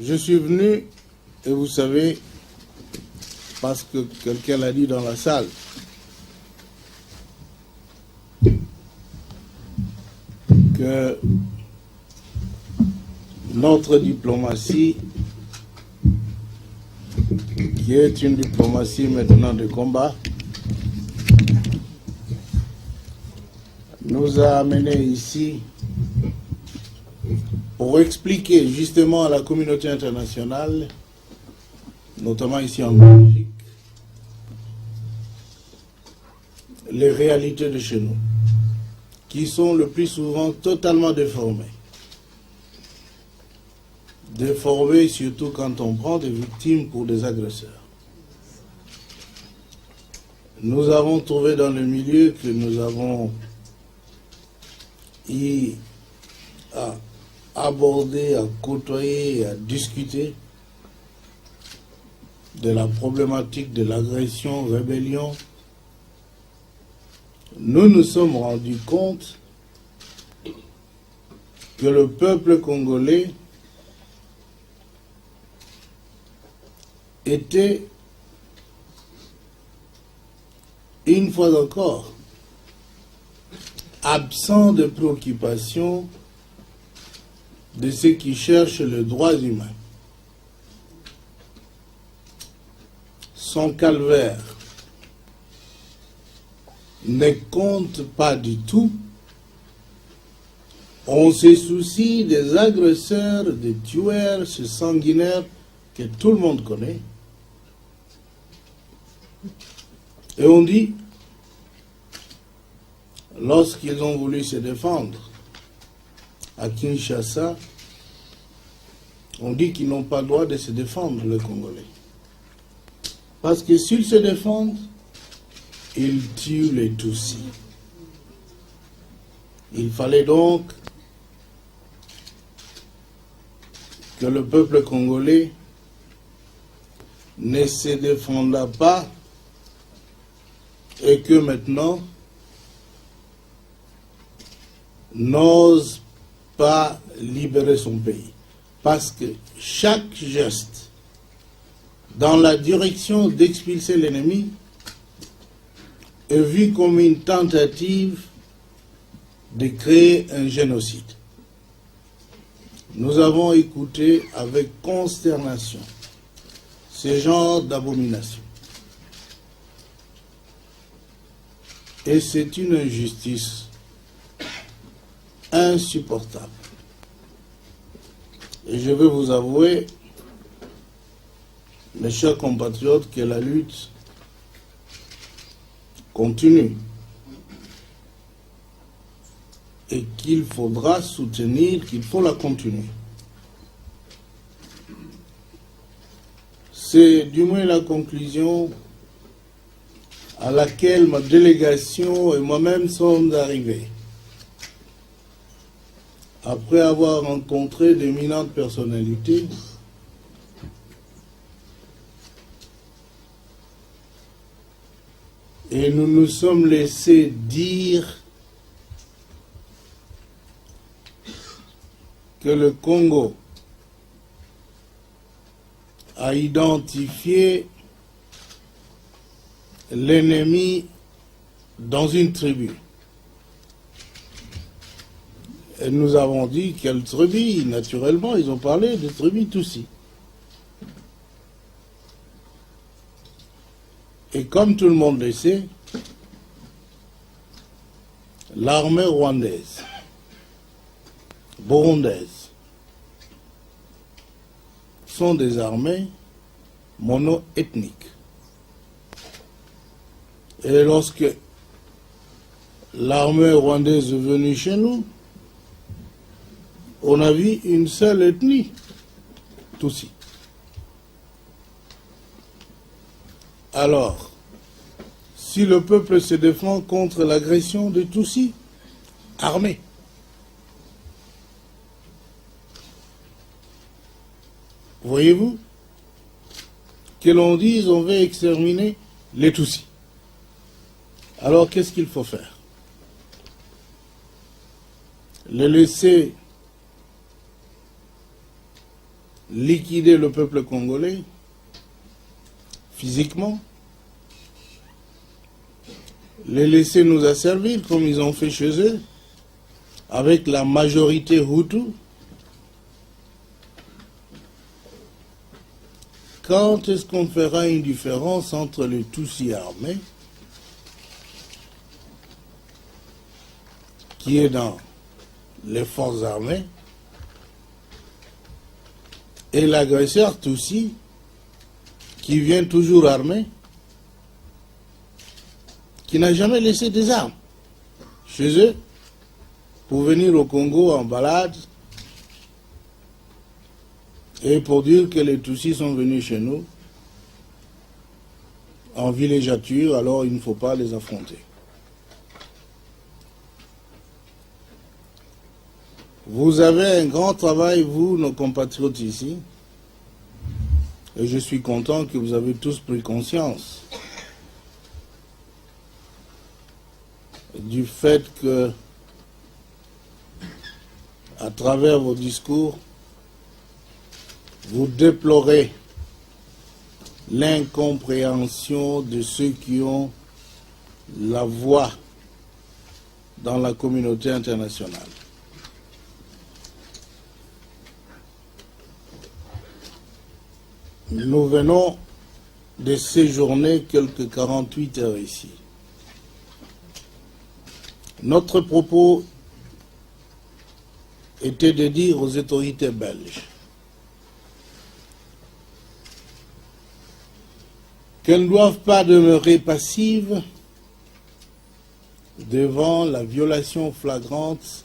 Je suis venu, et vous savez, parce que quelqu'un l'a dit dans la salle, que notre diplomatie, qui est une diplomatie maintenant de combat, nous a amenés ici pour expliquer justement à la communauté internationale, notamment ici en Belgique, les réalités de chez nous, qui sont le plus souvent totalement déformées. Déformées surtout quand on prend des victimes pour des agresseurs. Nous avons trouvé dans le milieu que nous avons eu à aborder, à côtoyer, à discuter de la problématique de l'agression, rébellion. Nous nous sommes rendus compte que le peuple congolais était, une fois encore, absent de préoccupation de ceux qui cherchent le droit humain. Son calvaire ne compte pas du tout. On se soucie des agresseurs, des tueurs, ces sanguinaires que tout le monde connaît. Et on dit, lorsqu'ils ont voulu se défendre à Kinshasa, on dit qu'ils n'ont pas le droit de se défendre, les Congolais. Parce que s'ils se défendent, ils tuent les Tutsis. Il fallait donc que le peuple congolais ne se défendât pas et que maintenant n'ose pas libérer son pays. Parce que chaque geste dans la direction d'expulser l'ennemi est vu comme une tentative de créer un génocide. Nous avons écouté avec consternation ce genre d'abomination. Et c'est une injustice insupportable. Et je veux vous avouer, mes chers compatriotes, que la lutte continue et qu'il faudra soutenir, qu'il faut la continuer. C'est du moins la conclusion à laquelle ma délégation et moi-même sommes arrivés. Après avoir rencontré d'éminentes personnalités, et nous nous sommes laissés dire que le Congo a identifié l'ennemi dans une tribu. Et nous avons dit quelle tribu, naturellement, ils ont parlé de tribu Tutsi. Et comme tout le monde le sait, l'armée rwandaise, burundaise, sont des armées mono-ethniques. Et lorsque l'armée rwandaise est venue chez nous, on a vu une seule ethnie, Tutsi. Alors, si le peuple se défend contre l'agression des Tutsis, armés, voyez-vous, que l'on dise on veut exterminer les Tutsis. Alors qu'est-ce qu'il faut faire? Les laisser liquider le peuple congolais physiquement, les laisser nous asservir comme ils ont fait chez eux, avec la majorité Hutu. Quand est-ce qu'on fera une différence entre les Tutsis armés, qui est dans les forces armées, et l'agresseur Tutsi, qui vient toujours armé, qui n'a jamais laissé des armes chez eux, pour venir au Congo en balade, et pour dire que les Tutsis sont venus chez nous en villégiature, alors il ne faut pas les affronter. Vous avez un grand travail, vous, nos compatriotes ici, et je suis content que vous avez tous pris conscience du fait que, à travers vos discours, vous déplorez l'incompréhension de ceux qui ont la voix dans la communauté internationale. Nous venons de séjourner quelques 48 heures ici. Notre propos était de dire aux autorités belges qu'elles ne doivent pas demeurer passives devant la violation flagrante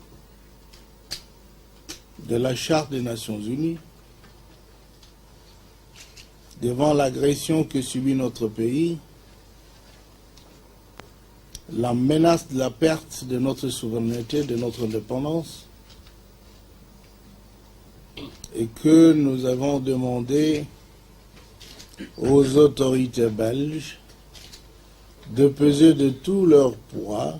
de la Charte des Nations Unies, devant l'agression que subit notre pays, la menace de la perte de notre souveraineté, de notre indépendance, et que nous avons demandé aux autorités belges de peser de tout leur poids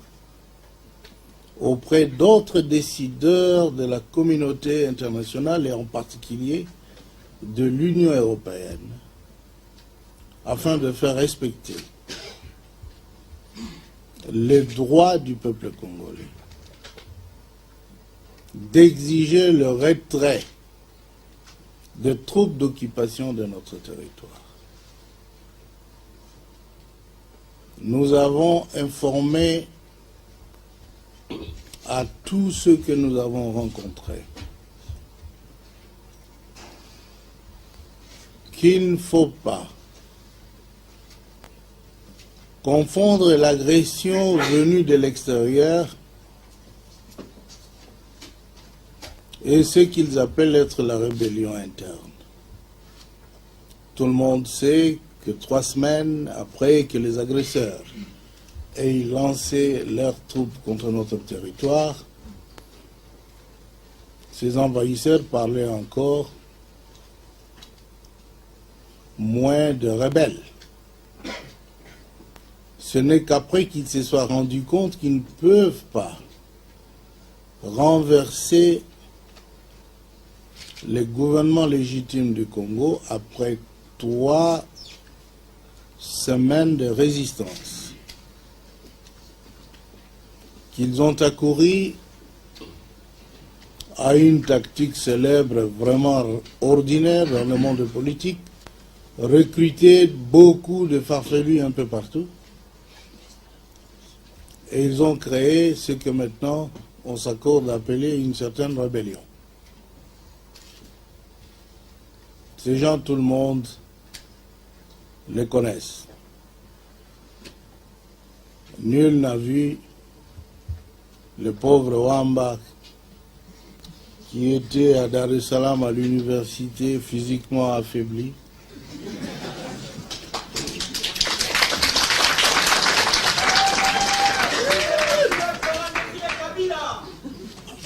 auprès d'autres décideurs de la communauté internationale et en particulier de l'Union européenne afin de faire respecter les droits du peuple congolais, d'exiger le retrait des troupes d'occupation de notre territoire. Nous avons informé à tous ceux que nous avons rencontrés qu'il ne faut pas confondre l'agression venue de l'extérieur et ce qu'ils appellent être la rébellion interne. Tout le monde sait que 3 semaines après que les agresseurs aient lancé leurs troupes contre notre territoire, ces envahisseurs parlaient encore moins de rebelles. Ce n'est qu'après qu'ils se soient rendus compte qu'ils ne peuvent pas renverser le gouvernement légitime du Congo après 3 semaines de résistance, qu'ils ont accouru à une tactique célèbre, vraiment ordinaire dans le monde politique, recruter beaucoup de farfelus un peu partout, et ils ont créé ce que maintenant on s'accorde à appeler une certaine rébellion. Ces gens, tout le monde les connaissent. Nul n'a vu le pauvre Wamba qui était à Dar es Salaam à l'université physiquement affaibli,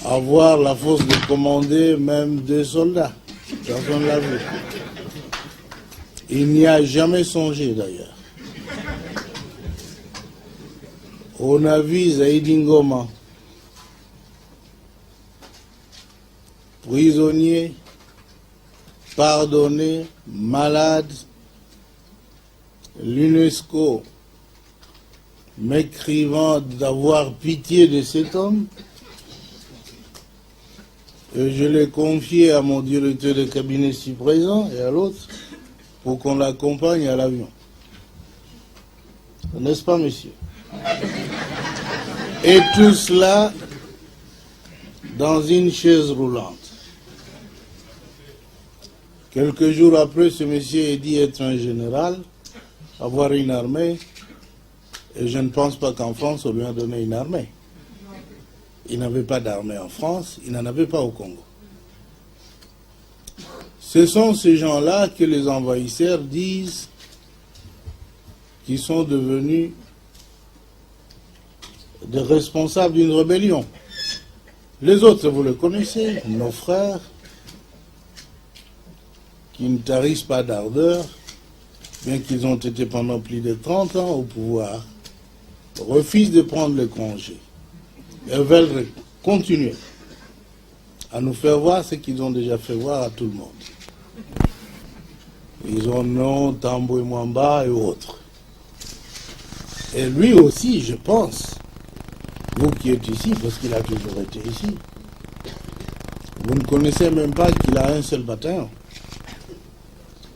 avoir la force de commander même 2 soldats. Personne ne l'a vu. Il n'y a jamais songé d'ailleurs. On a vu Zaïdi Ngoma, prisonnier pardonné, malade, l'UNESCO m'écrivant d'avoir pitié de cet homme, et je l'ai confié à mon directeur de cabinet ici présent et à l'autre pour qu'on l'accompagne à l'avion. N'est-ce pas, monsieur? Et tout cela dans une chaise roulante. Quelques jours après, ce monsieur est dit être un général, avoir une armée, et je ne pense pas qu'en France, on lui a donné une armée. Il n'avait pas d'armée en France, il n'en avait pas au Congo. Ce sont ces gens-là que les envahisseurs disent qu'ils sont devenus des responsables d'une rébellion. Les autres, vous les connaissez, nos frères, qui ne tarissent pas d'ardeur, bien qu'ils ont été pendant plus de 30 ans au pouvoir, refusent de prendre le congé et veulent continuer à nous faire voir ce qu'ils ont déjà fait voir à tout le monde. Ils ont nom, Tambo et Mwamba et autres. Et lui aussi, je pense, vous qui êtes ici, parce qu'il a toujours été ici, vous ne connaissez même pas qu'il a un seul bataillon.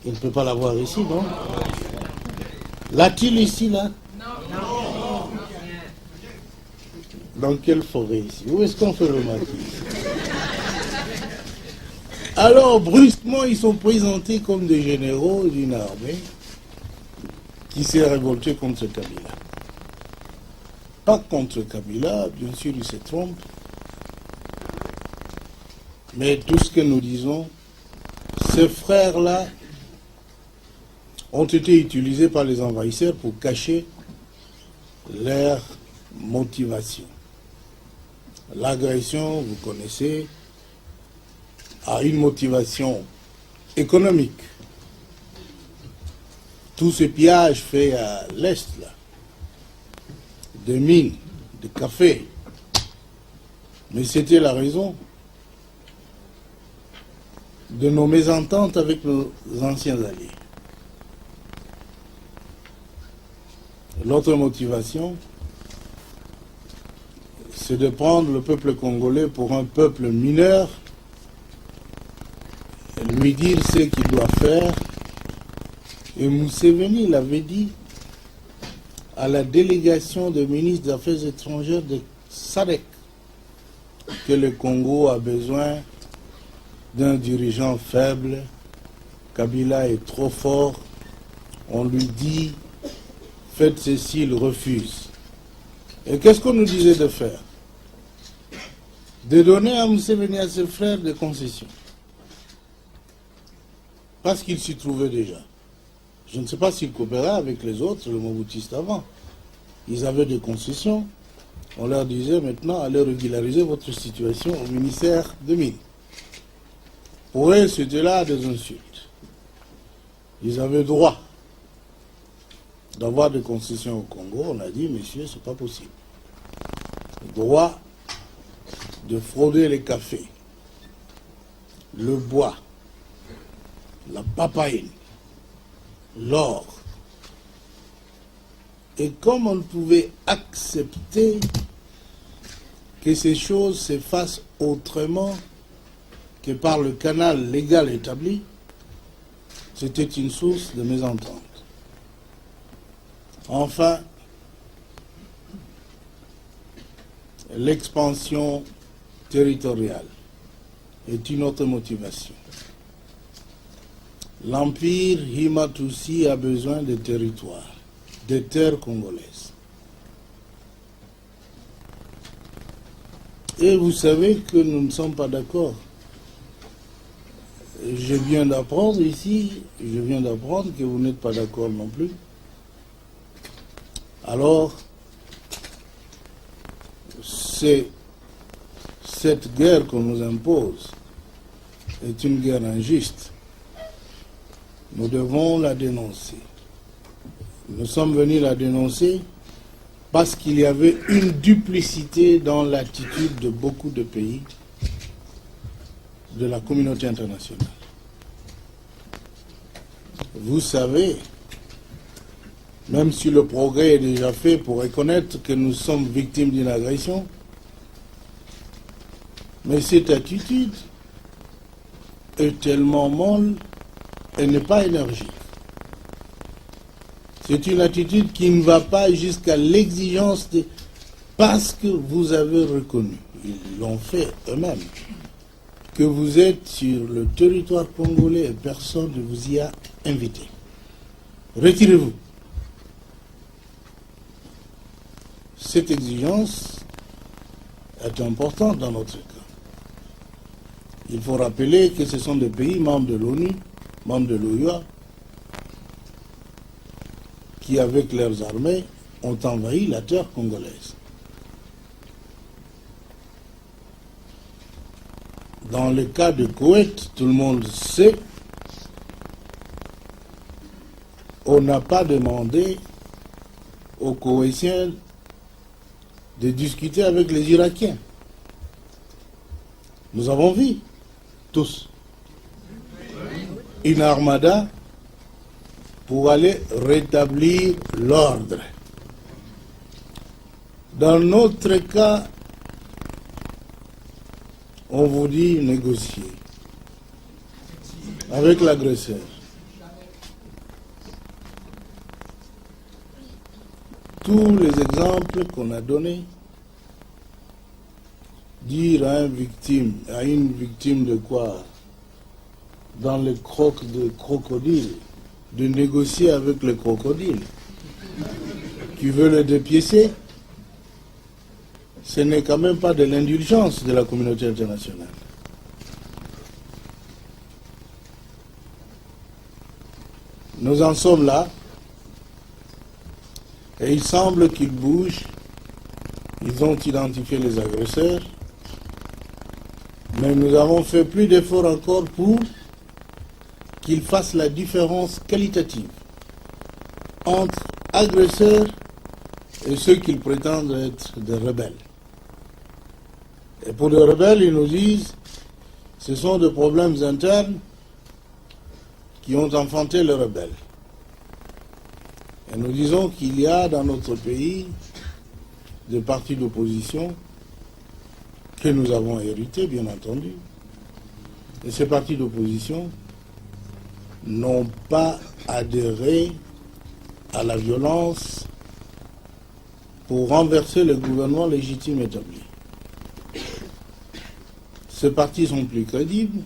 Il ne peut pas l'avoir ici, non? L'a-t-il ici, là? Non. Dans quelle forêt ici? Où est-ce qu'on fait le maquis? Alors, brusquement, ils sont présentés comme des généraux d'une armée qui s'est révoltée contre Kabila. Pas contre Kabila, bien sûr, il se trompe. Mais tout ce que nous disons, ces frères-là ont été utilisés par les envahisseurs pour cacher leur motivation. L'agression, vous connaissez, a une motivation économique. Tout ce pillage fait à l'Est, là, des mines, des cafés, mais c'était la raison de nos mésententes avec nos anciens alliés. L'autre motivation, c'est de prendre le peuple congolais pour un peuple mineur, et lui dire ce qu'il doit faire. Et Museveni l'avait dit à la délégation des ministres des Affaires étrangères de SADC que le Congo a besoin d'un dirigeant faible. Kabila est trop fort. On lui dit faites ceci, il refuse. Et qu'est-ce qu'on nous disait de faire? De donner à Museveni, à ses frères, des concessions. Parce qu'il s'y trouvait déjà. Je ne sais pas s'ils coopéraient avec les autres, le Mobutistes avant. Ils avaient des concessions. On leur disait maintenant, allez régulariser votre situation au ministère des Mines. Pour eux, c'était là des insultes. Ils avaient droit d'avoir des concessions au Congo. On a dit, messieurs, c'est pas possible. Droit de frauder les cafés, le bois, la papaye, l'or. Et comme on ne pouvait accepter que ces choses se fassent autrement que par le canal légal établi, c'était une source de mésentente. Enfin, l'expansion territoriale est une autre motivation. L'empire Himatusi a besoin de territoires, de terres congolaises. Et vous savez que nous ne sommes pas d'accord. Je viens d'apprendre ici, que vous n'êtes pas d'accord non plus. Alors, cette guerre qu'on nous impose est une guerre injuste. Nous devons la dénoncer. Nous sommes venus la dénoncer parce qu'il y avait une duplicité dans l'attitude de beaucoup de pays de la communauté internationale. vous savez, même si le progrès est déjà fait pour reconnaître que nous sommes victimes d'une agression, mais cette attitude est tellement molle, elle n'est pas énergique. C'est une attitude qui ne va pas jusqu'à l'exigence de... Parce que vous avez reconnu, ils l'ont fait eux-mêmes, que vous êtes sur le territoire congolais et personne ne vous y a invité. Retirez-vous. Cette exigence est importante dans notre cas. Il faut rappeler que ce sont des pays membres de l'ONU, membres de l'OUA, qui, avec leurs armées, ont envahi la terre congolaise. Dans le cas de Koweït, tout le monde sait, on n'a pas demandé aux Koweïtiens de discuter avec les Irakiens. Nous avons vu, tous, une armada pour aller rétablir l'ordre. Dans notre cas, on vous dit négocier avec l'agresseur. Tous les exemples qu'on a donnés, dire à une victime de quoi, dans le croc de crocodile, de négocier avec le crocodile qui veut le dépiécer, ce n'est quand même pas de l'indulgence de la communauté internationale. Nous en sommes là, et il semble qu'ils bougent. Ils ont identifié les agresseurs, mais nous avons fait plus d'efforts encore pour qu'ils fassent la différence qualitative entre agresseurs et ceux qu'ils prétendent être des rebelles. Et pour les rebelles, ils nous disent ce sont des problèmes internes qui ont enfanté les rebelles. Et nous disons qu'il y a dans notre pays des partis d'opposition que nous avons hérités, bien entendu. Et ces partis d'opposition n'ont pas adhéré à la violence pour renverser le gouvernement légitime établi. Ces partis sont plus crédibles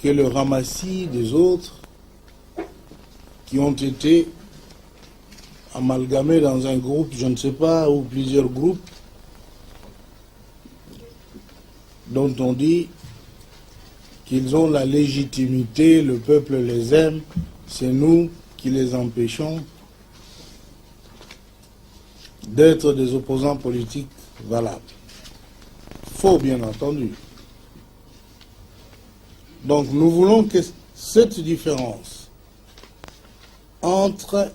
que le ramassis des autres qui ont été amalgamés dans un groupe, je ne sais pas, ou plusieurs groupes, dont on dit qu'ils ont la légitimité, le peuple les aime, c'est nous qui les empêchons d'être des opposants politiques valables. Faux, bien entendu. Donc nous voulons que cette différence entre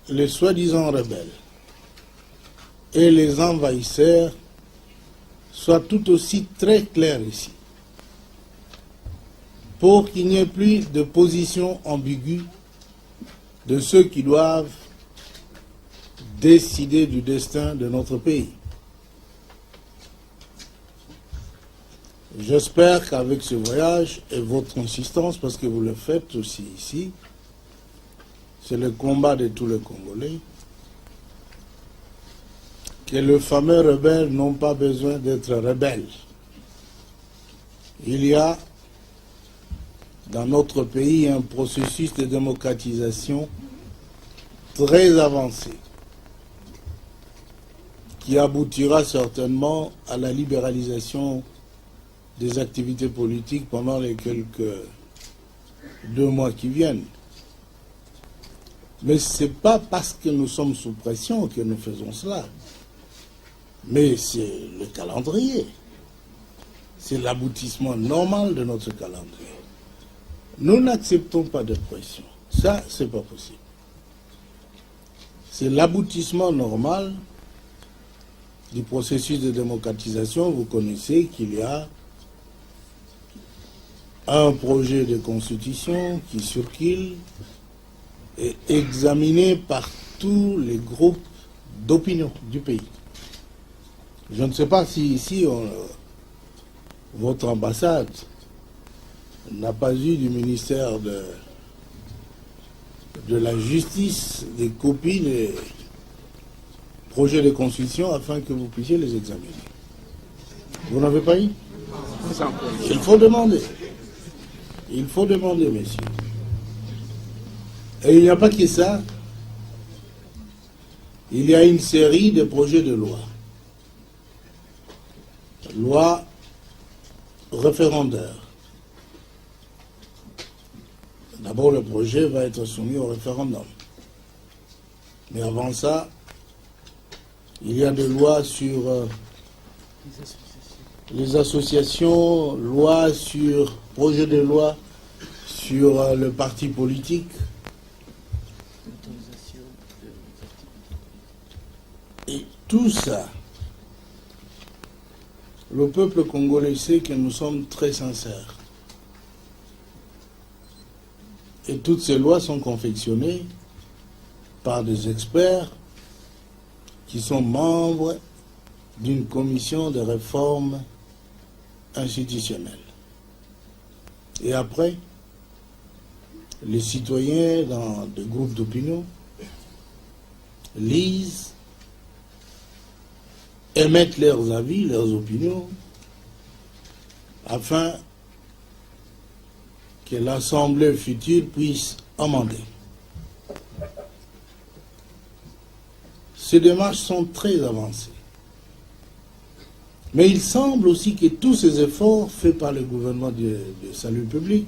les soi-disant rebelles et les envahisseurs soit tout aussi très claire ici, pour qu'il n'y ait plus de position ambiguë de ceux qui doivent décider du destin de notre pays. J'espère qu'avec ce voyage et votre insistance, parce que vous le faites aussi ici, c'est le combat de tous les Congolais, que les fameux rebelles n'ont pas besoin d'être rebelles. Il y a dans notre pays un processus de démocratisation très avancé qui aboutira certainement à la libéralisation des activités politiques pendant les quelques 2 mois qui viennent. Mais ce n'est pas parce que nous sommes sous pression que nous faisons cela. Mais c'est le calendrier. C'est l'aboutissement normal de notre calendrier. Nous n'acceptons pas de pression. Ça, c'est pas possible. C'est l'aboutissement normal du processus de démocratisation. Vous connaissez qu'il y a un projet de constitution qui circule et examiné par tous les groupes d'opinion du pays. Je ne sais pas si ici, votre ambassade n'a pas eu du ministère de la Justice des copies des projets de constitution afin que vous puissiez les examiner. Vous n'avez pas eu? Il faut demander. Il faut demander, messieurs. Et il n'y a pas que ça. Il y a une série de projets de loi. Loi référendaire. D'abord, le projet va être soumis au référendum. Mais avant ça, il y a des lois sur les associations, loi sur, projet de loi sur le parti politique. Et tout ça, le peuple congolais sait que nous sommes très sincères. Et toutes ces lois sont confectionnées par des experts qui sont membres d'une commission de réforme institutionnelle. Et après, les citoyens dans des groupes d'opinion lisent, émettent leurs avis, leurs opinions, afin que l'Assemblée future puisse amender. Ces démarches sont très avancées. Mais il semble aussi que tous ces efforts faits par le gouvernement de salut public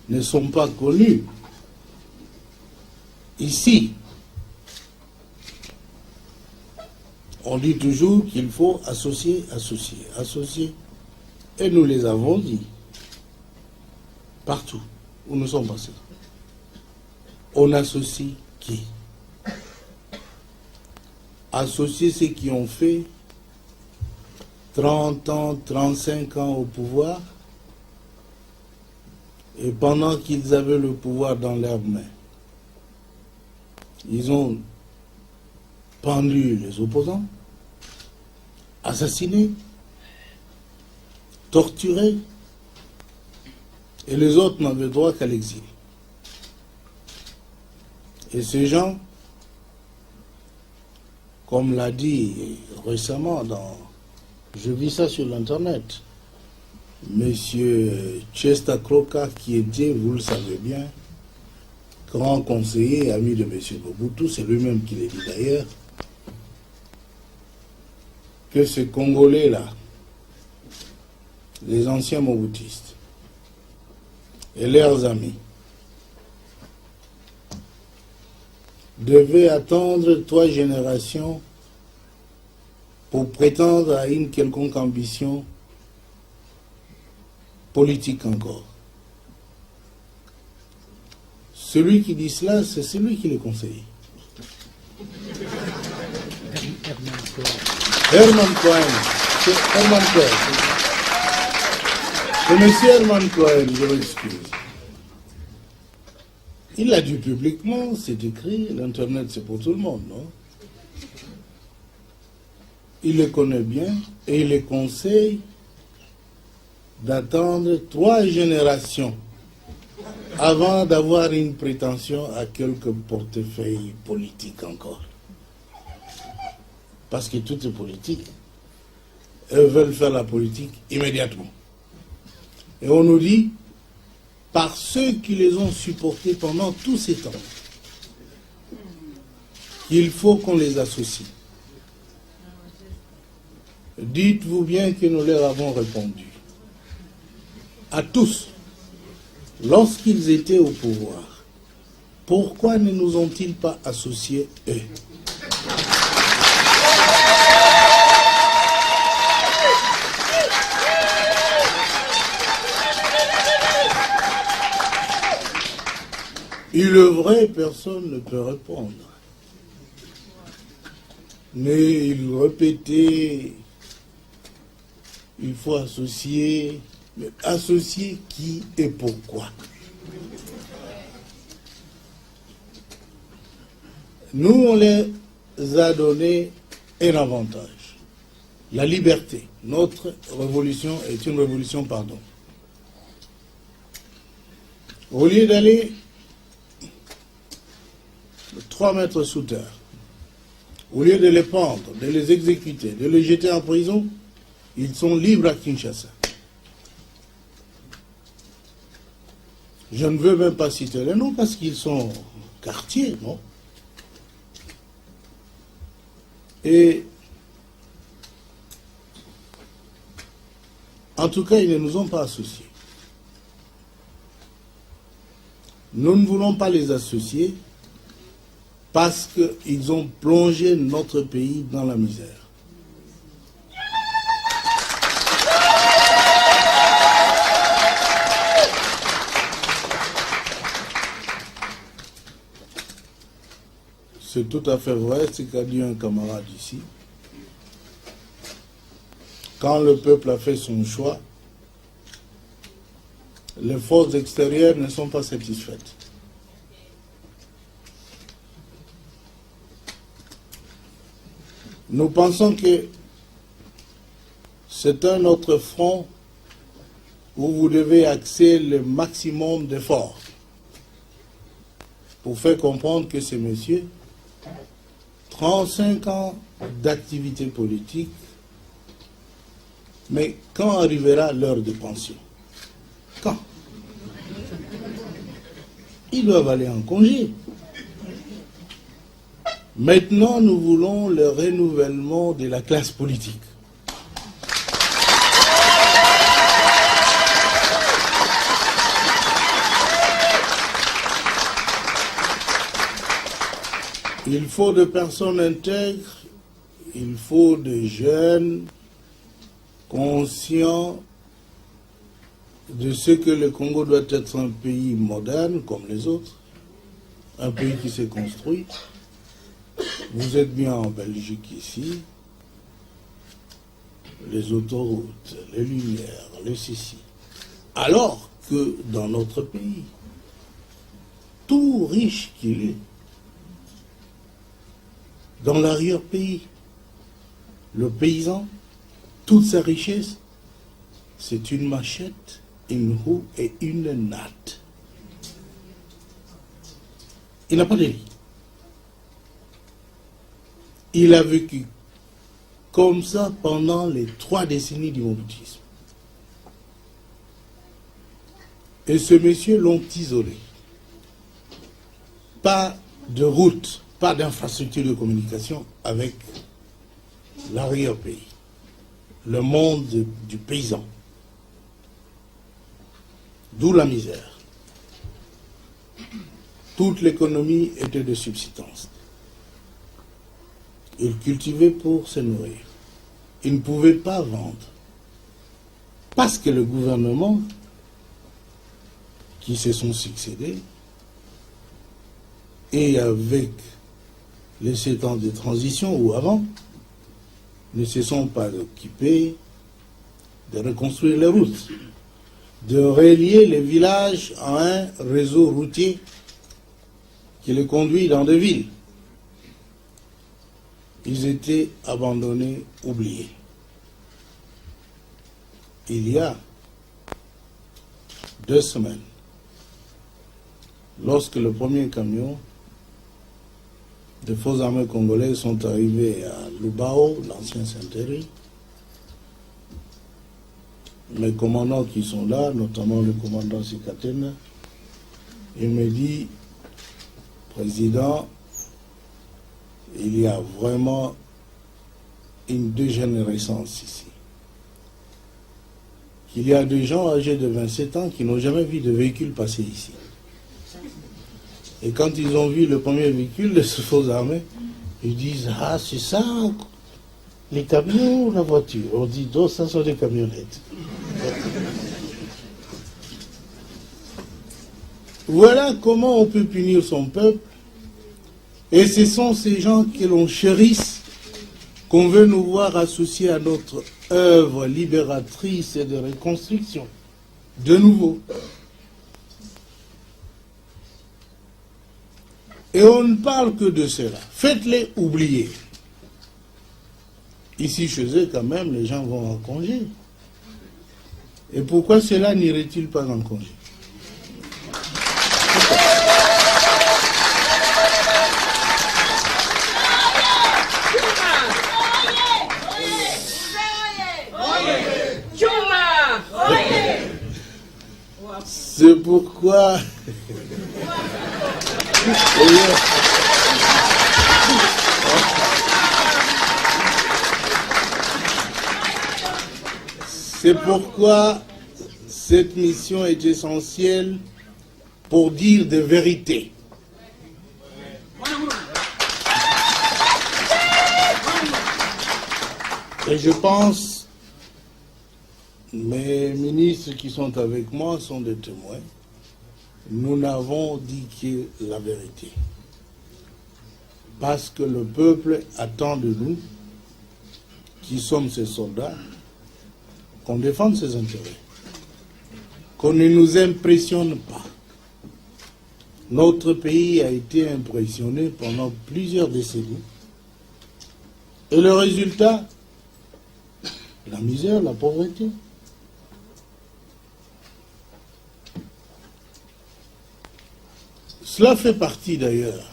ne sont pas connus ici. On dit toujours qu'il faut associer, associer, associer. Et nous les avons dit. Partout où nous sommes passés. On associe qui? Associer ceux qui ont fait 30 ans, 35 ans au pouvoir, et pendant qu'ils avaient le pouvoir dans leurs mains, ils ont pendu les opposants, assassiné, torturé, et les autres n'avaient droit qu'à l'exil. Et ces gens, comme l'a dit récemment je vis ça sur l'internet, Monsieur Chester Kroka, qui était, vous le savez bien, grand conseiller, ami de Monsieur Mobutu, c'est lui-même qui l'a dit d'ailleurs, que ces Congolais-là, les anciens Mobutistes, et leurs amis, devaient attendre 3 générations pour prétendre à une quelconque ambition politique encore. Celui qui dit cela, c'est celui qui les conseille. Herman Cohen. C'est Herman Cohen. C'est monsieur Herman Cohen, je m'excuse. Il l'a dit publiquement, c'est écrit, l'Internet c'est pour tout le monde, non? Il les connaît bien et il les conseille d'attendre 3 générations avant d'avoir une prétention à quelque portefeuille politique encore. Parce que tout est politique. Eux veulent faire la politique immédiatement. Et on nous dit, par ceux qui les ont supportés pendant tous ces temps, qu'il faut qu'on les associe. Dites-vous bien que nous leur avons répondu. À tous, lorsqu'ils étaient au pouvoir, pourquoi ne nous ont-ils pas associés, eux? Il est vrai, personne ne peut répondre. Mais il répétait, il faut associer, Mais associer qui et pourquoi? Nous, on les a donné un avantage, la liberté. Notre révolution est une révolution, pardon. Au lieu d'aller 3 mètres sous terre, au lieu de les pendre, de les exécuter, de les jeter en prison, ils sont libres à Kinshasa. Je ne veux même pas citer les noms parce qu'ils sont quartiers, non? Et en tout cas, ils ne nous ont pas associés. Nous ne voulons pas les associer parce qu'ils ont plongé notre pays dans la misère. C'est tout à fait vrai ce qu'a dit un camarade ici. Quand le peuple a fait son choix, les forces extérieures ne sont pas satisfaites. Nous pensons que c'est un autre front où vous devez axer le maximum d'efforts pour faire comprendre que ces messieurs, 35 ans d'activité politique, mais quand arrivera l'heure de pension? Quand? Ils doivent aller en congé. Maintenant, nous voulons le renouvellement de la classe politique. Il faut de personnes intègres, il faut de jeunes conscients de ce que le Congo doit être un pays moderne comme les autres, un pays qui s'est construit. Vous êtes bien en Belgique ici, les autoroutes, les lumières, le ceci. Alors que dans notre pays, tout riche qu'il est, dans l'arrière-pays, le paysan, toute sa richesse, c'est une machette, une roue et une natte. Il n'a pas de lit. Il a vécu comme ça pendant les 3 décennies du moutisme. Et ce monsieur l'ont isolé. Pas de route, pas d'infrastructure de communication avec l'arrière-pays, le monde du paysan. D'où la misère. Toute l'économie était de subsistance. Ils cultivaient pour se nourrir. Ils ne pouvaient pas vendre. Parce que le gouvernement, qui se sont succédés, et avec les 7 ans de transition ou avant, ne se sont pas occupés de reconstruire les routes, de relier les villages à un réseau routier qui les conduit dans des villes. Ils étaient abandonnés, oubliés. Il y a 2 semaines, lorsque le premier camion de forces armées congolaises sont arrivés à Lubao, l'ancien Saint-Héry, mes commandants qui sont là, notamment le commandant Sikatena, il me dit, Président, il y a vraiment une dégénérescence ici. Il y a des gens âgés de 27 ans qui n'ont jamais vu de véhicule passer ici. Et quand ils ont vu le premier véhicule de ces forces armées, ils disent, ah, c'est ça, les camions ou la voiture? On dit, non, ça sont des camionnettes. Voilà comment on peut punir son peuple. Et ce sont ces gens que l'on chérisse, qu'on veut nous voir associés à notre œuvre libératrice et de reconstruction. de nouveau. Et on ne parle que de cela. Faites-les oublier. Ici, chez eux, quand même, les gens vont en congé. Et pourquoi cela n'irait-il pas en congé? C'est pourquoi... C'est pourquoi cette mission est essentielle pour dire des vérités. Et je pense, mes ministres qui sont avec moi sont des témoins, nous n'avons dit que la vérité. Parce que le peuple attend de nous, qui sommes ses soldats, qu'on défende ses intérêts, qu'on ne nous impressionne pas. Notre pays a été impressionné pendant plusieurs décennies. Et le résultat, la misère, la pauvreté. Cela fait partie d'ailleurs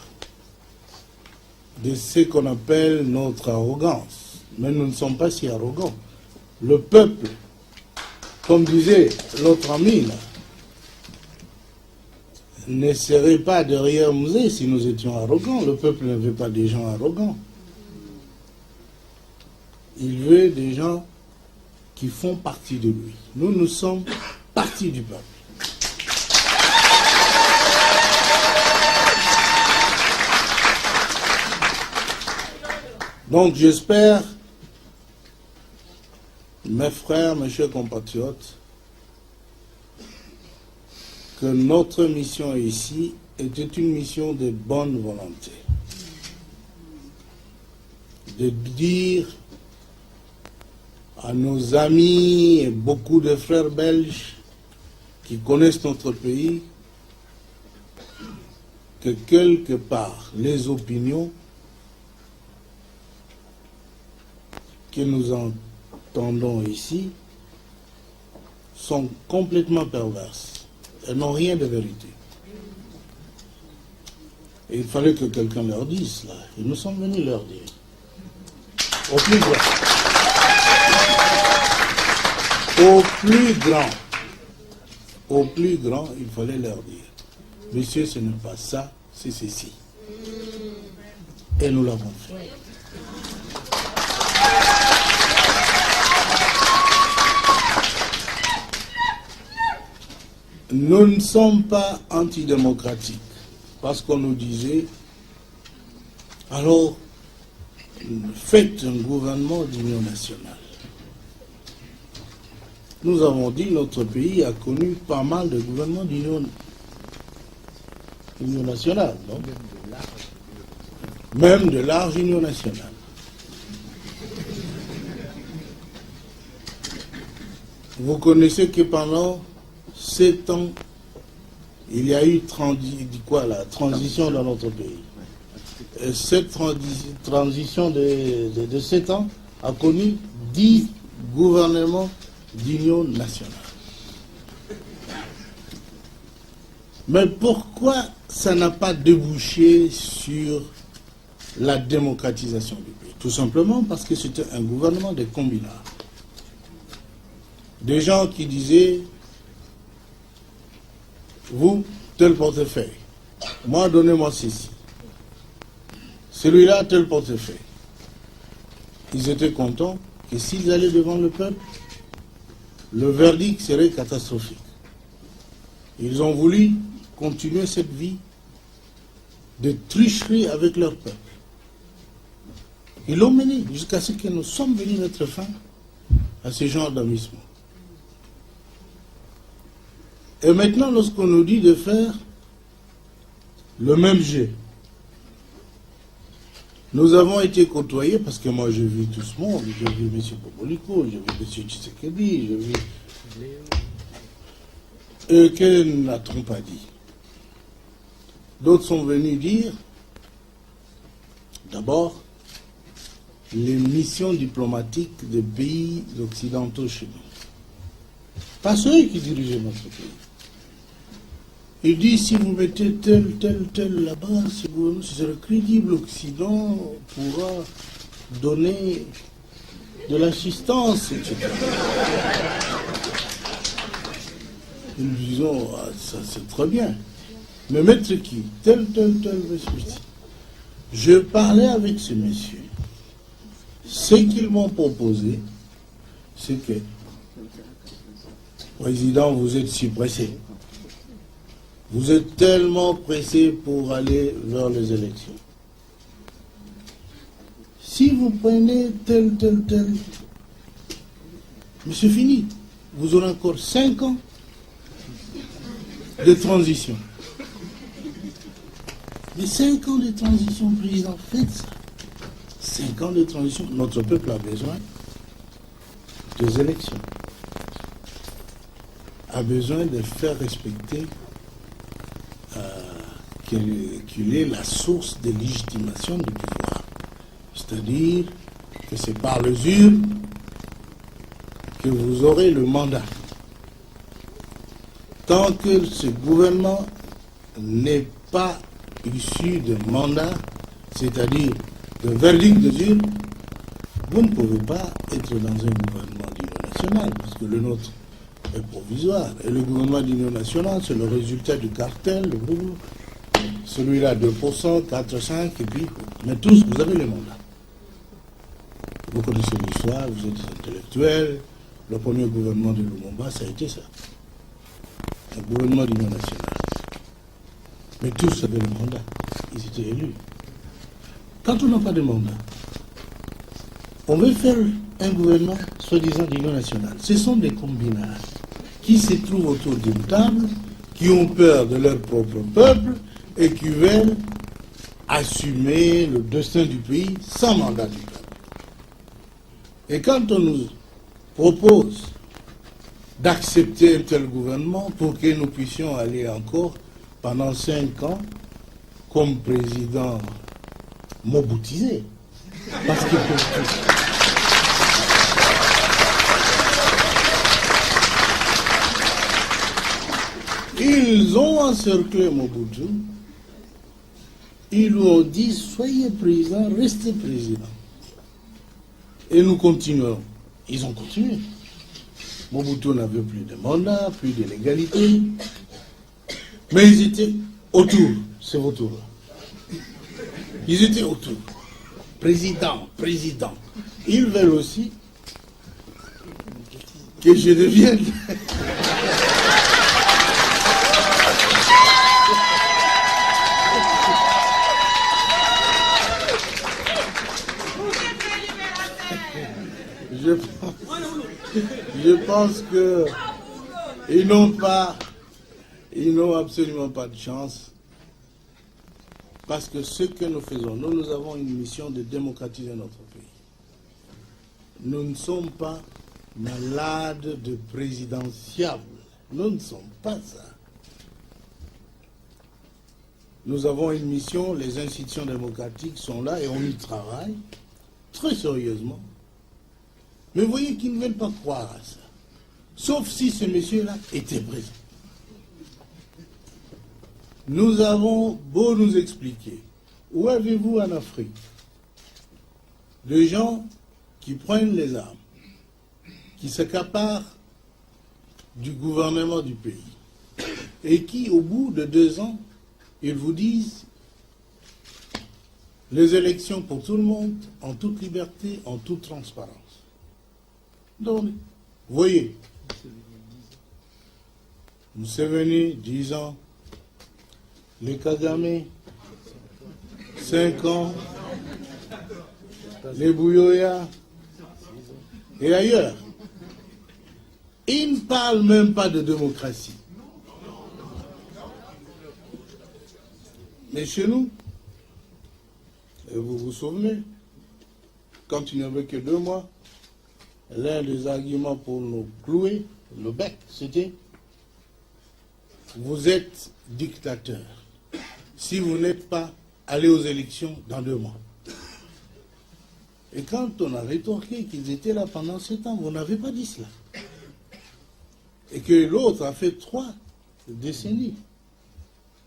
de ce qu'on appelle notre arrogance. Mais nous ne sommes pas si arrogants. Le peuple, comme disait l'autre ami, là, ne serait pas derrière nous si nous étions arrogants. Le peuple ne veut pas des gens arrogants. Il veut des gens qui font partie de lui. Nous, nous sommes partie du peuple. Donc j'espère, mes frères, mes chers compatriotes, que notre mission ici était une mission de bonne volonté. De dire à nos amis et beaucoup de frères belges qui connaissent notre pays que quelque part les opinions que nous entendons ici sont complètement perverses. Elles n'ont rien de vérité. Et il fallait que quelqu'un leur dise cela. Et nous sommes venus leur dire. Au plus grand. Au plus grand. Au plus grand, il fallait leur dire. Monsieur, ce n'est pas ça, c'est ceci. Et nous l'avons fait. Nous ne sommes pas antidémocratiques, parce qu'on nous disait, alors, faites un gouvernement d'union nationale. Nous avons dit, notre pays a connu pas mal de gouvernements d'union nationale, non? Même de large union nationale. Vous connaissez que pendant 7 ans, il y a eu la transition dans notre pays. Et cette transition de 7 ans a connu 10 gouvernements d'union nationale. Mais pourquoi ça n'a pas débouché sur la démocratisation du pays? Tout simplement parce que c'était un gouvernement de combinards. Des gens qui disaient, vous, tel portefeuille. Moi, donnez-moi ceci. Celui-là, tel portefeuille. Ils étaient contents que s'ils allaient devant le peuple, le verdict serait catastrophique. Ils ont voulu continuer cette vie de tricherie avec leur peuple. Ils l'ont mené jusqu'à ce que nous sommes venus mettre fin à ce genre d'amusement. Et maintenant, lorsqu'on nous dit de faire le même jeu, nous avons été côtoyés, parce que moi j'ai vu tout ce monde, j'ai vu M. Boboliko, j'ai vu M. Tshisekedi, j'ai vu Que n'a-t-on pas dit? D'autres sont venus dire, d'abord, les missions diplomatiques des pays occidentaux chez nous. Pas ceux qui dirigeaient notre pays. Il dit, si vous mettez tel là-bas, si c'est crédible, l'Occident pourra donner de l'assistance, etc. Nous disons, ah, ça c'est très bien. Mais mettre qui? Tel, je parlais avec ce monsieur. Ce qu'ils m'ont proposé, c'est que, Président, vous êtes si pressé. Vous êtes tellement pressé pour aller vers les élections. Si vous prenez tel, mais c'est fini. Vous aurez encore 5 ans de transition. Mais 5 ans de transition, président, faites ça. 5 ans de transition, notre peuple a besoin des élections. A besoin de faire respecter qu'il est la source de légitimation du pouvoir. C'est-à-dire que c'est par les urnes que vous aurez le mandat. Tant que ce gouvernement n'est pas issu de mandat, c'est-à-dire de verdict des urnes, vous ne pouvez pas être dans un gouvernement d'union nationale, parce que le nôtre est provisoire. Et le gouvernement d'union nationale, c'est le résultat du cartel, le groupe. Celui-là, 2%, 4, 5, et puis... Mais tous, vous avez les mandats. Vous connaissez l'histoire, vous êtes intellectuels. Le premier gouvernement de Lumumba, ça a été ça. Un gouvernement d'union nationale. Mais tous avaient le mandat. Ils étaient élus. Quand on n'a pas de mandat, on veut faire un gouvernement soi-disant d'union nationale. Ce sont des combinards qui se trouvent autour d'une table, qui ont peur de leur propre peuple et qui veulent assumer le destin du pays sans mandat du peuple. Et quand on nous propose d'accepter un tel gouvernement pour que nous puissions aller encore pendant 5 ans comme président mobutisé, parce qu'ils peuvent tout. Ils ont encerclé Mobutu. Ils lui ont dit, soyez président, restez président. Et nous continuerons. Ils ont continué. Mobutu n'avait plus de mandat, plus de légalité. Mais ils étaient autour. C'est votre tour là. Ils étaient autour. Président. Ils veulent aussi que je devienne... Je pense qu'ils n'ont absolument pas de chance, parce que ce que nous faisons, nous avons une mission de démocratiser notre pays. Nous ne sommes pas malades de présidentiables. Nous ne sommes pas ça. Nous avons une mission, les institutions démocratiques sont là et on y travaille très sérieusement. Mais vous voyez qu'ils ne veulent pas croire à ça. Sauf si ce monsieur-là était présent. Nous avons beau nous expliquer. Où avez-vous en Afrique des gens qui prennent les armes, qui s'accaparent du gouvernement du pays, et qui, au bout de 2 ans, ils vous disent les élections pour tout le monde, en toute liberté, en toute transparence. Donc, vous voyez, Museveni, 10 ans, les Kagame, 5 ans, les Bouyoya, et ailleurs. Ils ne parlent même pas de démocratie. Mais chez nous, et vous vous souvenez, quand il n'y avait que 2 mois, l'un des arguments pour nous clouer le bec, c'était vous êtes dictateur. Si vous n'êtes pas allé aux élections dans 2 mois. Et quand on a rétorqué qu'ils étaient là pendant 7 ans, vous n'avez pas dit cela. Et que l'autre a fait 3 décennies.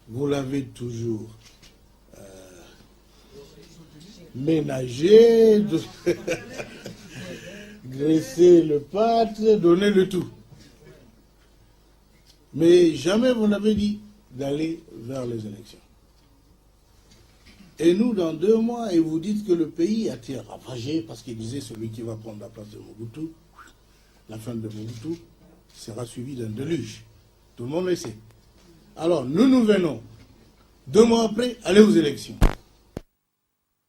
Vous l'avez toujours ménagé, graissé le pâte, donné le tout. Mais jamais vous n'avez dit d'aller vers les élections. Et nous, dans 2 mois, et vous dites que le pays a été ravagé, parce qu'il disait celui qui va prendre la place de Mobutu, la fin de Mobutu, sera suivi d'un déluge. Tout le monde le sait. Alors, nous venons, 2 mois après, aller aux élections.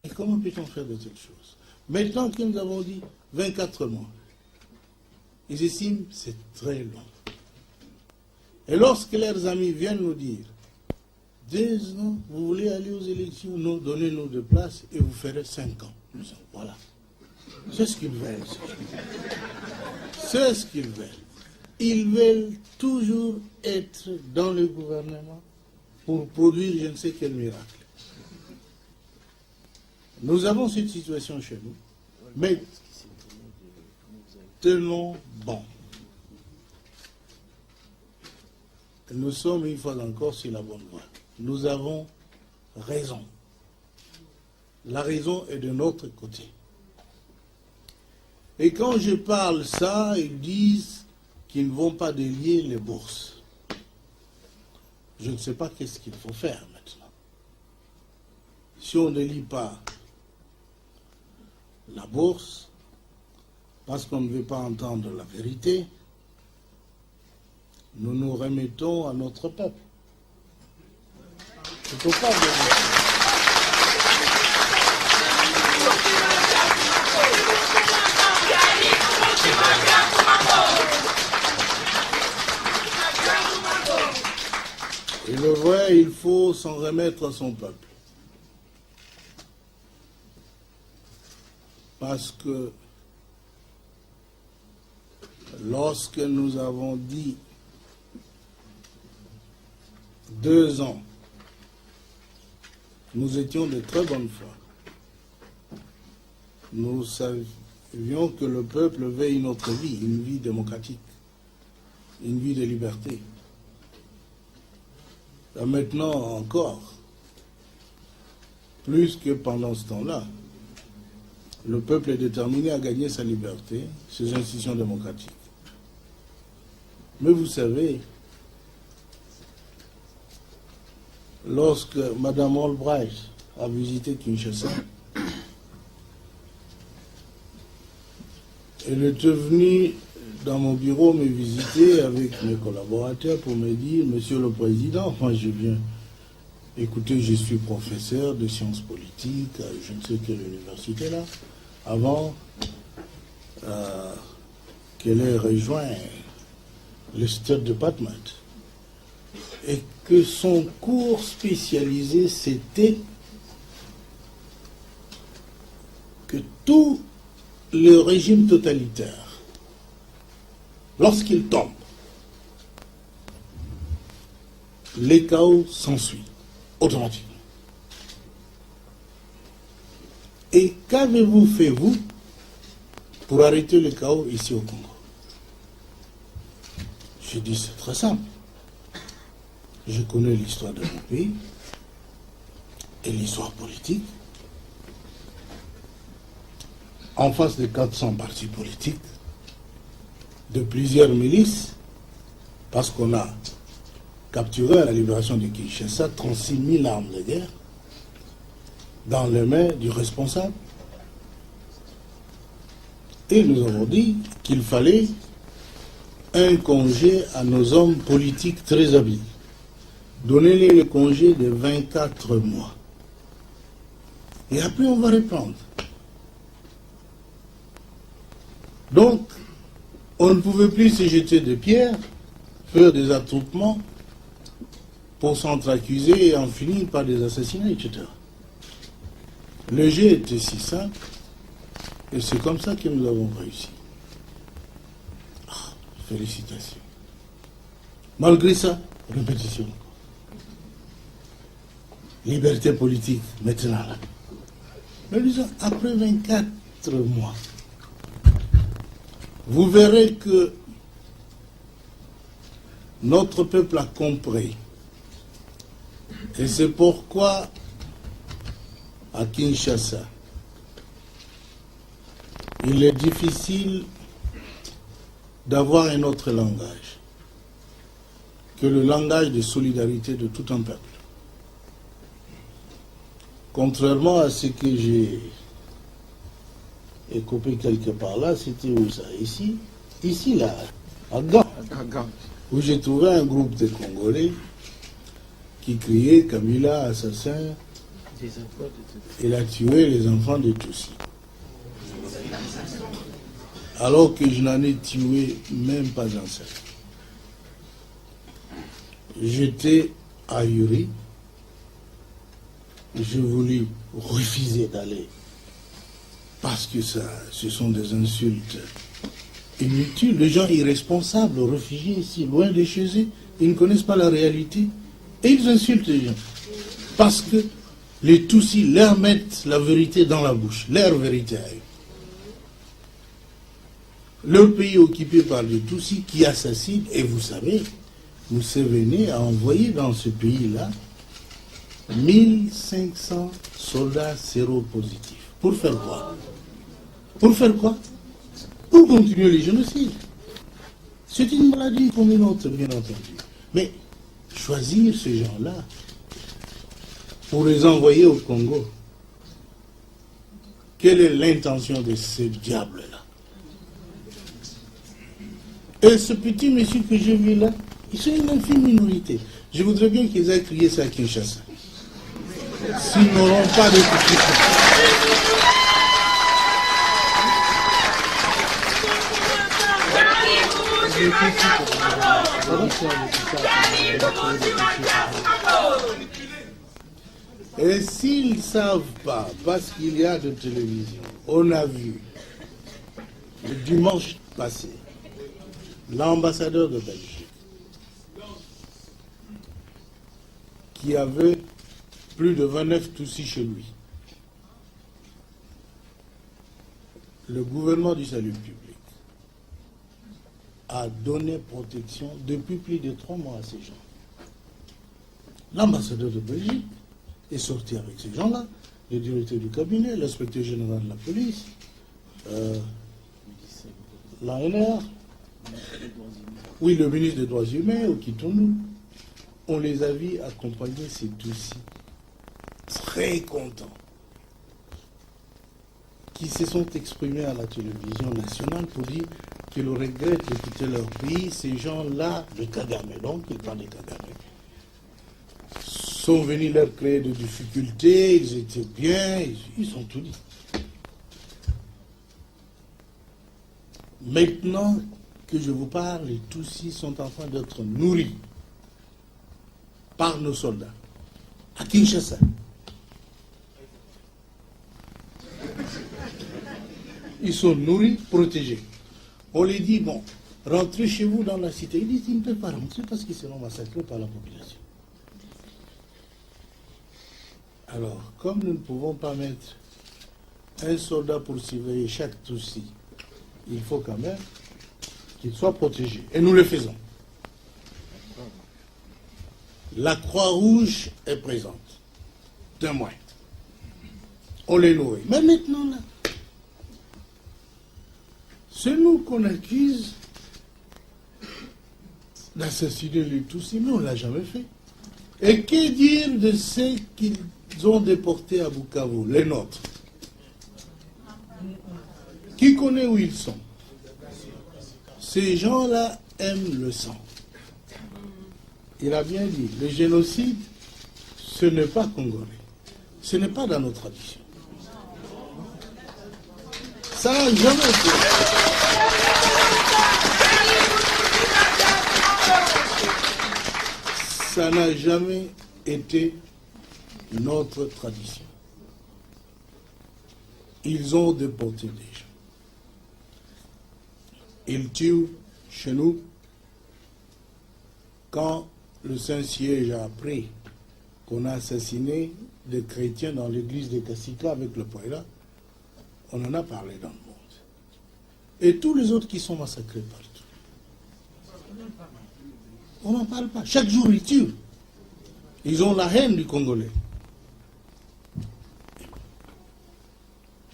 Et comment peut-on faire de telles choses? Maintenant que nous avons dit 24 mois, ils estiment que c'est très long. Et lorsque leurs amis viennent nous dire, 2 ans, vous voulez aller aux élections? Non, donnez-nous de place et vous ferez 5 ans. Nous disons, voilà. C'est ce qu'ils veulent. C'est ce qu'ils veulent. Ils veulent toujours être dans le gouvernement pour produire je ne sais quel miracle. Nous avons cette situation chez nous, mais tenons bon. Nous sommes une fois encore sur la bonne voie. Nous avons raison. La raison est de notre côté. Et quand je parle ça, ils disent qu'ils ne vont pas délier les bourses. Je ne sais pas qu'est-ce qu'il faut faire maintenant. Si on ne délie pas la bourse, parce qu'on ne veut pas entendre la vérité, nous nous remettons à notre peuple. Il ne faut pas Et le vrai, il faut s'en remettre à son peuple. Parce que lorsque nous avons dit 2 ans, nous étions de très bonne foi. Nous savions que le peuple veut une autre vie, une vie démocratique, une vie de liberté. Et maintenant encore, plus que pendant ce temps-là, le peuple est déterminé à gagner sa liberté, ses institutions démocratiques. Mais vous savez, lorsque Mme Albright a visité Kinshasa, elle était venue dans mon bureau me visiter avec mes collaborateurs pour me dire, Monsieur le Président, moi je viens, écoutez, je suis professeur de sciences politiques à je ne sais quelle université là, avant qu'elle ait rejoint le State Department. Et que son cours spécialisé, c'était que tout le régime totalitaire, lorsqu'il tombe, les chaos s'ensuivent automatiquement. Et qu'avez-vous fait, vous, pour arrêter le chaos ici au Congo? J'ai dit, c'est très simple. Je connais l'histoire de mon pays et l'histoire politique. En face de 400 partis politiques, de plusieurs milices, parce qu'on a capturé à la libération de Kinshasa 36 000 armes de guerre dans les mains du responsable. Et nous avons dit qu'il fallait un congé à nos hommes politiques très habiles. Donnez-les le congé de 24 mois. Et après, on va reprendre. Donc, on ne pouvait plus se jeter de pierres, faire des attroupements pour s'entre-accuser et en finir par des assassinats, etc. Le jeu était si simple, et c'est comme ça que nous avons réussi. Ah, félicitations. Malgré ça, Répétition. Liberté politique, maintenant là. Mais disons, après 24 mois, vous verrez que notre peuple a compris. Et c'est pourquoi, à Kinshasa, il est difficile d'avoir un autre langage que le langage de solidarité de tout un peuple. Contrairement à ce que j'ai écopé quelque part là, c'était où ça? Ici là, à Gand, où j'ai trouvé un groupe de Congolais qui criait Kabila assassin, il a tué les enfants de Tutsis. Alors que je n'en ai tué même pas un seul. J'étais ahuri. Je voulais refuser d'aller parce que ce sont des insultes inutiles. Les gens irresponsables, réfugiés ici, loin de chez eux, ils ne connaissent pas la réalité et ils insultent les gens parce que les Tutsis leur mettent la vérité dans la bouche, leur vérité à eux. Le pays occupé par les Tutsis qui assassinent, et vous savez, Museveni a envoyé dans ce pays-là 1500 soldats séropositifs. Pour faire quoi? Pour faire quoi? Pour continuer les génocides. C'est une maladie comme une autre, bien entendu. Mais choisir ces gens-là pour les envoyer au Congo, quelle est l'intention de ce diable-là? Et ce petit monsieur que j'ai vu là, ils sont une infime minorité. Je voudrais bien qu'ils aient crié ça à Kinshasa. S'ils n'auront pas de Et s'ils ne savent pas, parce qu'il y a de télévision, on a vu le dimanche passé l'ambassadeur de Belgique qui avait plus de 29 Tutsis chez lui. Le gouvernement du salut public a donné protection depuis plus de 3 mois à ces gens. L'ambassadeur de Belgique est sorti avec ces gens-là, le directeur du cabinet, l'inspecteur général de la police, l'ANR, oui, le ministre des Droits humains, au Kitonu. On les a vus accompagner ces Tutsis, très contents, qui se sont exprimés à la télévision nationale pour dire qu'ils regrettent de quitter leur pays. Ces gens-là, de Kagame, donc, ils parlent de Kagame, sont venus leur créer des difficultés, ils étaient bien, ils ont tout dit. Maintenant que je vous parle, les Tutsis sont en train d'être nourris par nos soldats à Kinshasa. Ils sont nourris, protégés. On les dit, bon, rentrez chez vous dans la cité. Ils disent, ils ne peuvent pas rentrer parce qu'ils seront massacrés par la population. Alors, comme nous ne pouvons pas mettre un soldat pour surveiller chaque Tutsi, il faut quand même qu'il soit protégé. Et nous le faisons. La Croix-Rouge est présente. Témoin. On les nourrit. Mais maintenant, là, c'est nous qu'on accuse d'assassiner les Tutsis, mais on ne l'a jamais fait. Et que dire de ceux qu'ils ont déportés à Bukavu, les nôtres? Qui connaît où ils sont? Ces gens-là aiment le sang. Il a bien dit, le génocide, ce n'est pas congolais. Ce n'est pas dans nos traditions. Ça n'a jamais été. Ça n'a jamais été notre tradition. Ils ont déporté des gens. Ils tuent chez nous quand le Saint-Siège a appris qu'on a assassiné des chrétiens dans l'église de Kassika avec le Poïla, on en a parlé dans le monde. Et tous les autres qui sont massacrés partout. On n'en parle pas. Chaque jour, ils tuent. Ils ont la haine du Congolais.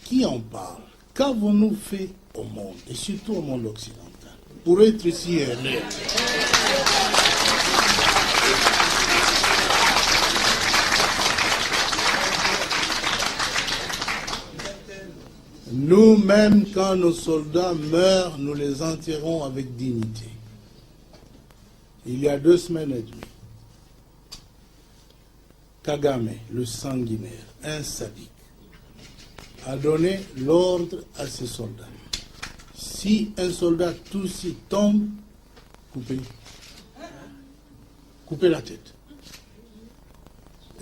Qui en parle? Qu'avons-nous fait au monde, et surtout au monde occidental, pour être ici aînés? Nous-mêmes, quand nos soldats meurent, nous les enterrons avec dignité. Il y a 2 semaines et demie, Kagame, le sanguinaire, un sadique, a donné l'ordre à ses soldats. Si un soldat Tutsi tombe, coupez la tête.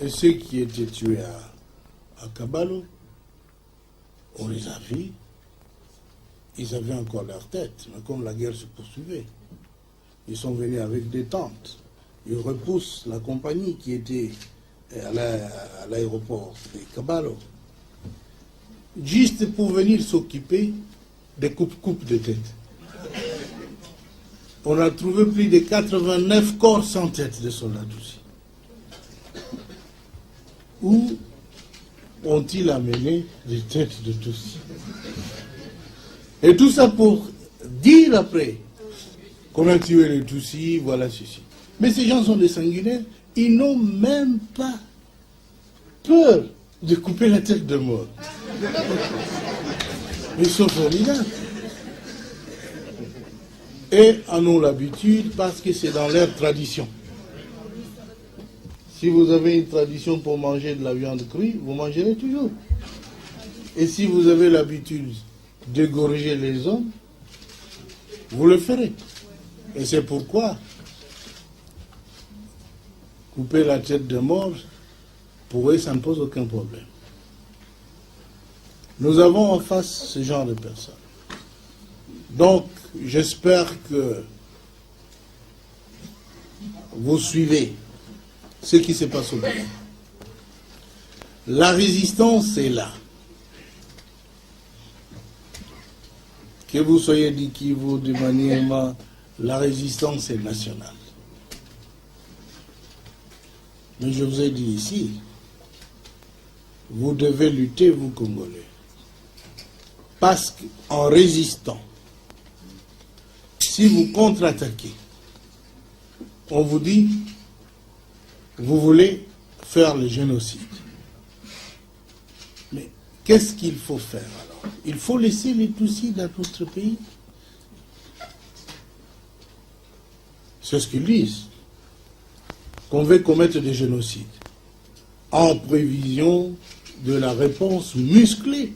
Et ceux qui étaient tués à Kabalo, on les a vus, ils avaient encore leur tête, mais comme la guerre se poursuivait, ils sont venus avec des tentes. Ils repoussent la compagnie qui était à l'aéroport de Kabalo, juste pour venir s'occuper des coupes de tête. On a trouvé plus de 89 corps sans tête de soldats aussi. Où ont-ils amené les têtes de tous? Et tout ça pour dire après qu'on a tué les Tutsis, voilà ceci. Mais ces gens sont des sanguinaires, ils n'ont même pas peur de couper la tête de mort. Ils sont formidables. Et en ont l'habitude parce que c'est dans leur tradition. Si vous avez une tradition pour manger de la viande crue, vous mangerez toujours. Et si vous avez l'habitude d'égorger les hommes, vous le ferez. Et c'est pourquoi couper la tête de mort, pour eux, ça ne pose aucun problème. Nous avons en face ce genre de personnes. Donc, j'espère que vous suivez ce qui se passe au Bénin. La résistance est là. Que vous soyez dit qui vous de manière, la résistance est nationale. Mais je vous ai dit ici, vous devez lutter, vous Congolais. Parce qu'en résistant, si vous contre-attaquez, on vous dit, vous voulez faire le génocide. Mais qu'est-ce qu'il faut faire alors? Il faut laisser les Tutsis dans notre pays. C'est ce qu'ils disent. Qu'on veut commettre des génocides en prévision de la réponse musclée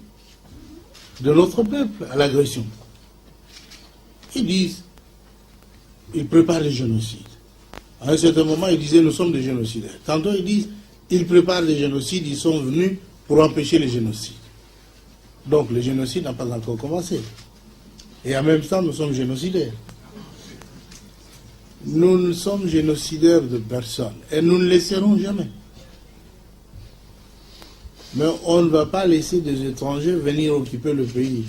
de notre peuple à l'agression. Ils disent, ils préparent les génocides. À un certain moment, ils disaient, nous sommes des génocidaires. Tantôt, ils disent, ils préparent les génocides, ils sont venus pour empêcher les génocides. Donc, le génocide n'a pas encore commencé. Et en même temps, nous sommes génocidaires. Nous ne sommes génocidaires de personne. Et nous ne laisserons jamais. Mais on ne va pas laisser des étrangers venir occuper le pays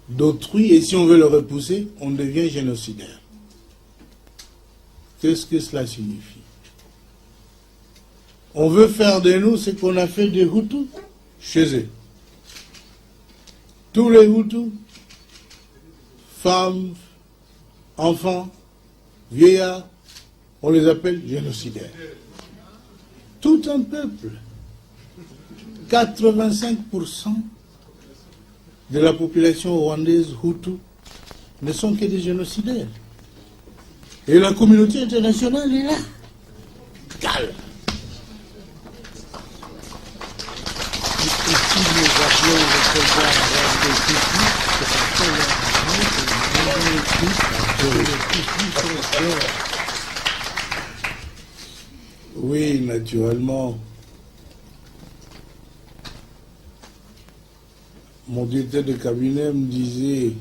d'autrui. Et si on veut le repousser, on devient génocidaire. Qu'est-ce que cela signifie? On veut faire de nous ce qu'on a fait des Hutus chez eux. Tous les Hutus, femmes, enfants, vieillards, on les appelle génocidaires. Tout un peuple, 85% de la population rwandaise Hutu ne sont que des génocidaires. Et la communauté internationale est là. Calme. Et si nous appelons les soldats oui, naturellement. Mon directeur de cabinet me disait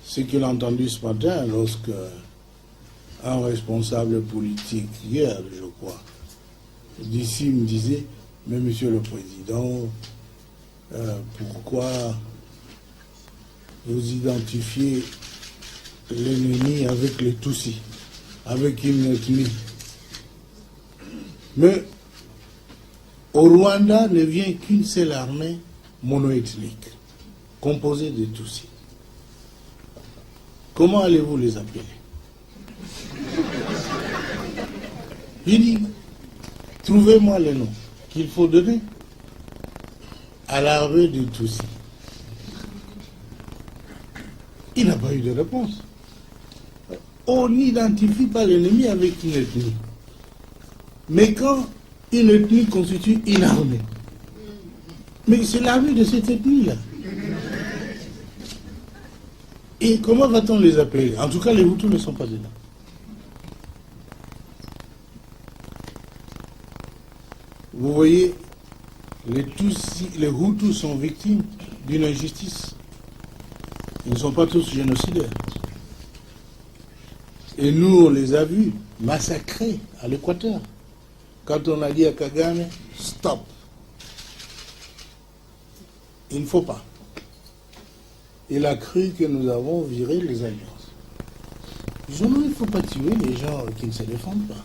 ce qu'il a entendu ce matin lorsque un responsable politique hier, je crois, d'ici me disait, mais Monsieur le Président, pourquoi vous identifiez l'ennemi avec les Tutsis, avec une ethnie? Mais au Rwanda ne vient qu'une seule armée monoethnique, composée de Tutsis. Comment allez-vous les appeler? J'ai dit, trouvez-moi les noms qu'il faut donner à l'armée de Tutsis. Il n'a pas eu de réponse. On n'identifie pas l'ennemi avec une ethnie. Mais quand une ethnie constitue une armée, mais c'est l'armée de cette ethnie-là. Et comment va-t-on les appeler? En tout cas, les Hutus ne sont pas dedans. Vous voyez, les Hutus sont victimes d'une injustice. Ils ne sont pas tous génocidaires. Et nous, on les a vus massacrés à l'Équateur. Quand on a dit à Kagame, stop. Il ne faut pas. Il a cru que nous avons viré les alliances. Je non, il ne faut pas tuer les gens qui ne se défendent pas.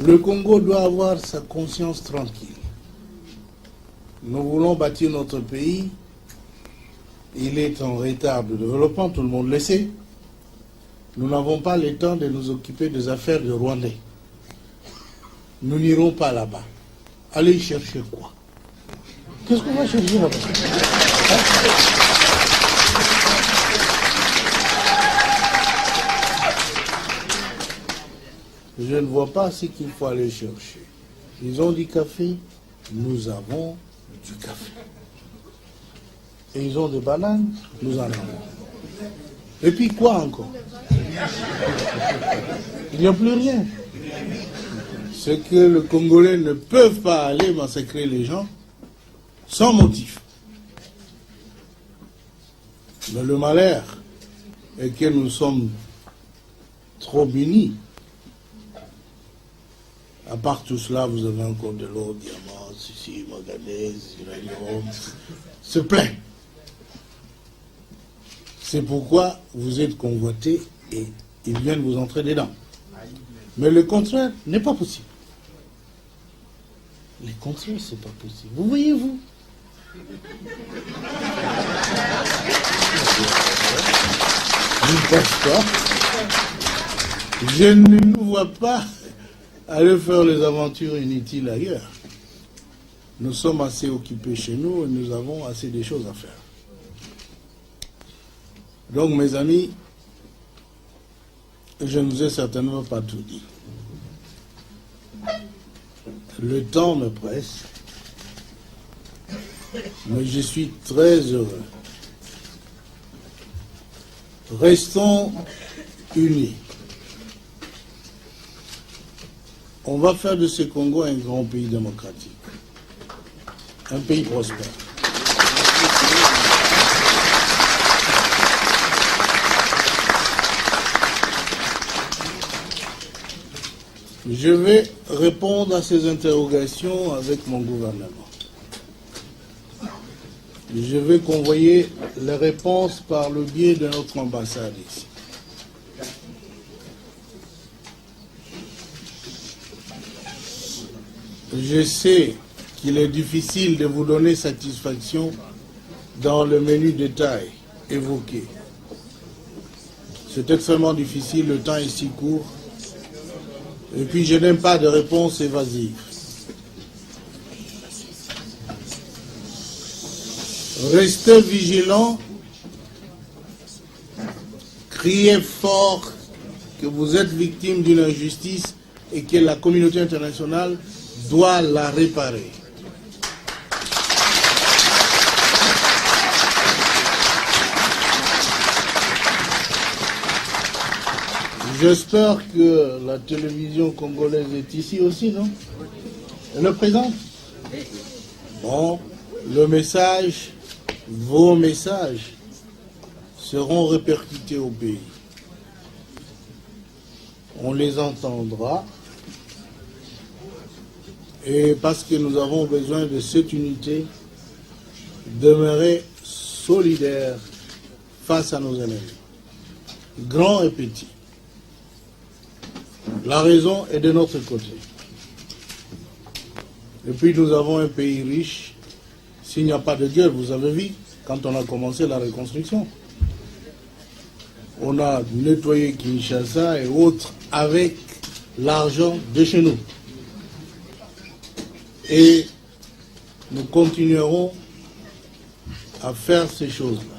Le Congo doit avoir sa conscience tranquille. Nous voulons bâtir notre pays. Il est en retard de développement, tout le monde le sait. Nous n'avons pas le temps de nous occuper des affaires de Rwandais. Nous n'irons pas là-bas. Allez chercher quoi? Qu'est-ce qu'on va chercher là-bas? Je ne vois pas ce qu'il faut aller chercher. Ils ont du café, nous avons du café. Et ils ont des bananes, nous en avons. Et puis quoi encore? Il n'y a plus rien. C'est que les Congolais ne peuvent pas aller massacrer les gens sans motif. Mais le malheur est que nous sommes trop unis. À part tout cela, vous avez encore de l'or, diamant, ceci, manganèse, uranium. C'est plein. C'est pourquoi vous êtes convoités et ils viennent vous entrer dedans. Mais le contraire n'est pas possible. Le contraire, c'est pas possible. Vous voyez, vous? Je ne pense pas. Je ne nous vois pas aller faire les aventures inutiles ailleurs. Nous sommes assez occupés chez nous et nous avons assez de choses à faire. Donc, mes amis, je ne vous ai certainement pas tout dit. Le temps me presse, mais je suis très heureux. Restons unis. On va faire de ce Congo un grand pays démocratique, un pays prospère. Je vais répondre à ces interrogations avec mon gouvernement. Je vais convoyer les réponses par le biais de notre ambassade ici. Je sais qu'il est difficile de vous donner satisfaction dans le menu détail évoqué. C'est extrêmement difficile, le temps est si court. Et puis je n'aime pas de réponse évasive. Restez vigilants, criez fort que vous êtes victime d'une injustice et que la communauté internationale doit la réparer. J'espère que la télévision congolaise est ici aussi, non? Elle le présente? Bon, le message, vos messages seront répercutés au pays. on les entendra. Et parce que nous avons besoin de cette unité, demeurer solidaires face à nos ennemis, grands et petits. La raison est de notre côté. Et puis nous avons un pays riche. S'il n'y a pas de guerre, vous avez vu, quand on a commencé la reconstruction, on a nettoyé Kinshasa et autres avec l'argent de chez nous. Et nous continuerons à faire ces choses-là.